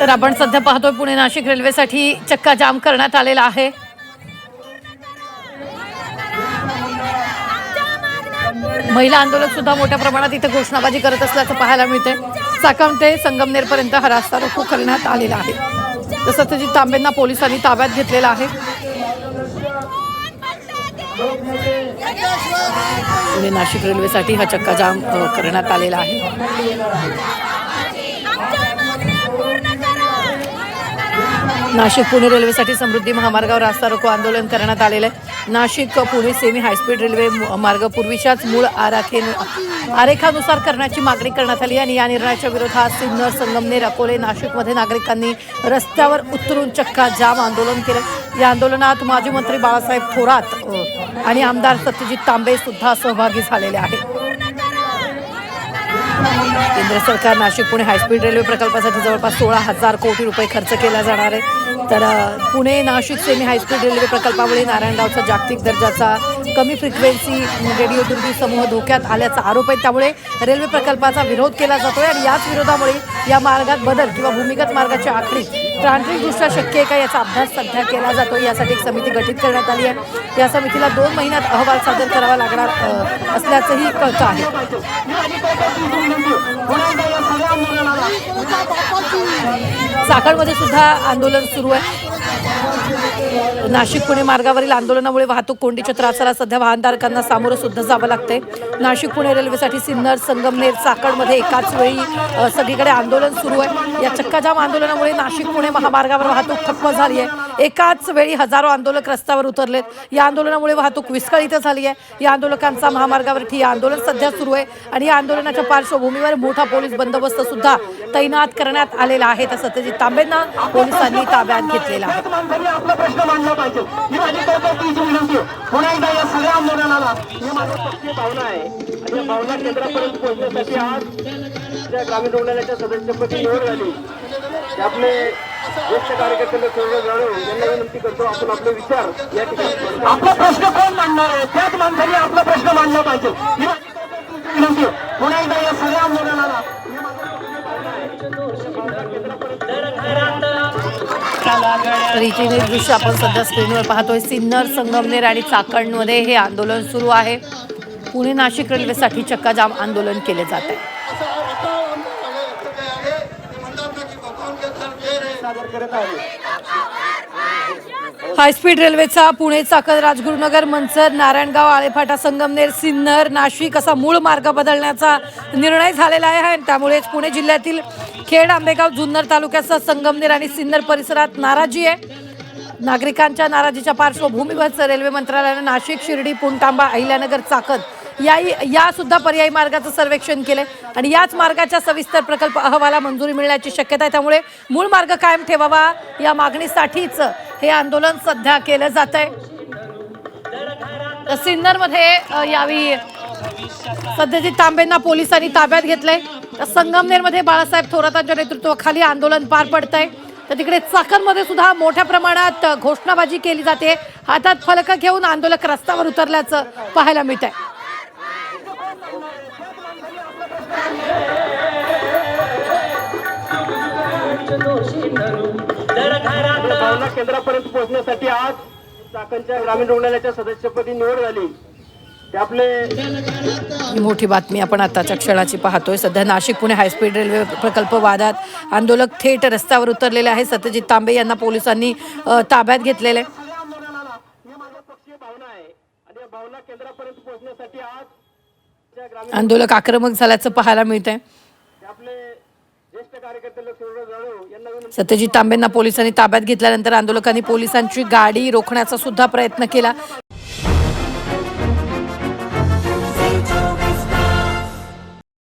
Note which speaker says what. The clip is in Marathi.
Speaker 1: तर आपण सध्या पाहतोय पुणे नाशिक रेल्वेसाठी चक्का जाम करण्यात आलेला आहे। महिला आंदोलक सुद्धा मोठ्या प्रमाणात इथे घोषणाबाजी करत असल्याचं पाहायला मिळते। चाकण ते संगमनेर पर्यंत हा रास्ता रोको करण्यात आलेला आहे। तर सत्यजित तांबेंना पोलिसांनी ताब्यात घेतलेला आहे। पुणे नाशिक रेल्वेसाठी हा चक्का जाम करण्यात आलेला आहे। नाशिक पुणे रेल्वेसाठी समृद्धी महामार्गावर रास्ता रोको आंदोलन करण्यात आलेलं आहे। Nashik Pune semi high speed railway मार्ग पूर्वीच्याच मूळ आरेखानुसार करण्याची मागणी करण्यात आली आणि या निर्णयाच्या विरोधात सिन्नर, संगमनेर, अकोले, नाशिकमध्ये नागरिकांनी रस्त्यावर उतरून चक्का जाम आंदोलन केलं। या आंदोलनात माजी मंत्री बाळासाहेब थोरात आणि आमदार सत्यजित तांबे सुद्धा सहभागी झालेले आहेत। केंद्र सरकार नाशिक पुणे हायस्पीड रेल्वे प्रकल्पासाठी जवळपास 16,000 कोटी रुपये खर्च केला जाणार आहे। तर Pune Nashik semi high speed railway प्रकल्पामुळे नारायणगावचा जागतिक दर्जाचा कमी फ्रिक्वेन्सी रेडिओ दुर्बी समूह धोक्यात आल्याचा आरोप आहे। त्यामुळे रेल्वे प्रकल्पाचा विरोध केला जातोय आणि याच विरोधामुळे या मार्गात बदल किंवा भूमिगत मार्गाची आखणी तांत्रिकदृष्ट्या शक्य आहे का याचा अभ्यास सध्या केला जातो। यासाठी एक समिती गठीत करण्यात आली आहे। या समितीला 2 महिन्यात अहवाल सादर करावा लागणार असल्याचंही कळतं आहे। चाकणमध्ये सुद्धा आंदोलन सुरू आहे। नाशिक पुणे मार्गावरील आंदोलनामुळे वाहतूक कोंडीच्या त्रासाला सध्या वाहनधारकांना सामोरं सुद्धा जावं लागतंय। नाशिक पुणे रेल्वेसाठी सिन्नर, संगमनेर, चाकणमध्ये एकाच वेळी सगळीकडे आंदोलन सुरू आहे। या चक्काजाम आंदोलनामुळे नाशिक पुणे महामार्गावर वाहतूक ठप्प झाली आहे। एकाच वेळी हजारो आंदोलक रस्त्यावर उतरलेत। या आंदोलनामुळे वाहतूक विस्कळीत झाली आहे। या आंदोलकांचा महामार्गावरती आंदोलन सध्या सुरू आहे आणि या आंदोलनाच्या पार्श्वभूमीवर मोठा पोलीस बंदोबस्त सुद्धा तैनात करण्यात आलेला आहे। तर सत्यजित तांबेंना पोलिसांनी ताब्यात घेतलेला आहे।
Speaker 2: ग्रामीण रुग्णालयाच्या सदस्यपदी निवड झाली। आपले ज्येष्ठ कार्यकर्ते यांना विनंती करतो आपण आपले विचार या ठिकाणी आपला प्रश्न कोण मांडणार आहे त्याच माणसाने आपला प्रश्न मांडला पाहिजे। पुन्हा एकदा या सगळ्या आंदोलनाला
Speaker 1: तर इथे दृश्य आपण सध्या स्क्रीनवर पाहतोय। सिन्नर, संगमनेर आणि चाकणमध्ये हे आंदोलन सुरू आहे। पुणे नाशिक रेल्वेसाठी चक्का जाम आंदोलन केले जात आहे। हायस्पीड रेल्वेचा पुणे, चाकण, राजगुरुनगर, मनसर, नारायणगाव, आळेफाटा, संगमनेर, सिन्नर, नाशिक असा मूळ मार्ग बदलण्याचा निर्णय झालेला आहे। त्यामुळेच पुणे जिल्ह्यातील खेड, आंबेगाव, जुन्नर तालुक्यासह संगमनेर आणि सिन्नर परिसरात नाराजी आहे। नागरिकांच्या नाराजीच्या पार्श्वभूमीवर रेल्वे मंत्रालयाने नाशिक, शिर्डी, पुणतांबा, अहिल्यानगर, चाकण या सुद्धा पर्यायी मार्गाचं सर्वेक्षण केले आणि याच मार्गाच्या सविस्तर प्रकल्प अहवाला मंजुरी मिळण्याची शक्यता आहे। त्यामुळे मूळ मार्ग कायम ठेवावा या मागणीसाठीच हे आंदोलन सध्या केलं जात आहे। सिन्नरमध्ये यावेळी सत्यजित तांबेंना पोलिसांनी ताब्यात घेतलंय। तर संगमनेरमध्ये बाळासाहेब थोरातांच्या नेतृत्वाखाली आंदोलन पार पडतंय। तर तिकडे चाकणमध्ये सुद्धा मोठ्या प्रमाणात घोषणाबाजी केली जाते। हातात फलक घेऊन आंदोलक रस्त्यावर उतरल्याचं पाहायला मिळतंय।
Speaker 2: भावना केंद्रापर्यंत पोहोचण्यासाठी आज चाकणच्या ग्रामीण रुग्णालयाच्या सदस्यपदी निवड झाली।
Speaker 1: ही मोठी बातमी आपण आताच्या क्षणाची पाहतोय। सध्या नाशिक पुणे हायस्पीड रेल्वे प्रकल्प वादात आंदोलक थेट रस्त्यावर उतरलेले आहे। सत्यजित तांबे यांना पोलिसांनी ताब्यात घेतलेले। आंदोलक आक्रमक झाल्याचं पाहायला मिळतंय। सत्यजित तांबेंना पोलिसांनी ताब्यात घेतल्यानंतर आंदोलकांनी पोलिसांची गाडी रोखण्याचा सुद्धा प्रयत्न केला।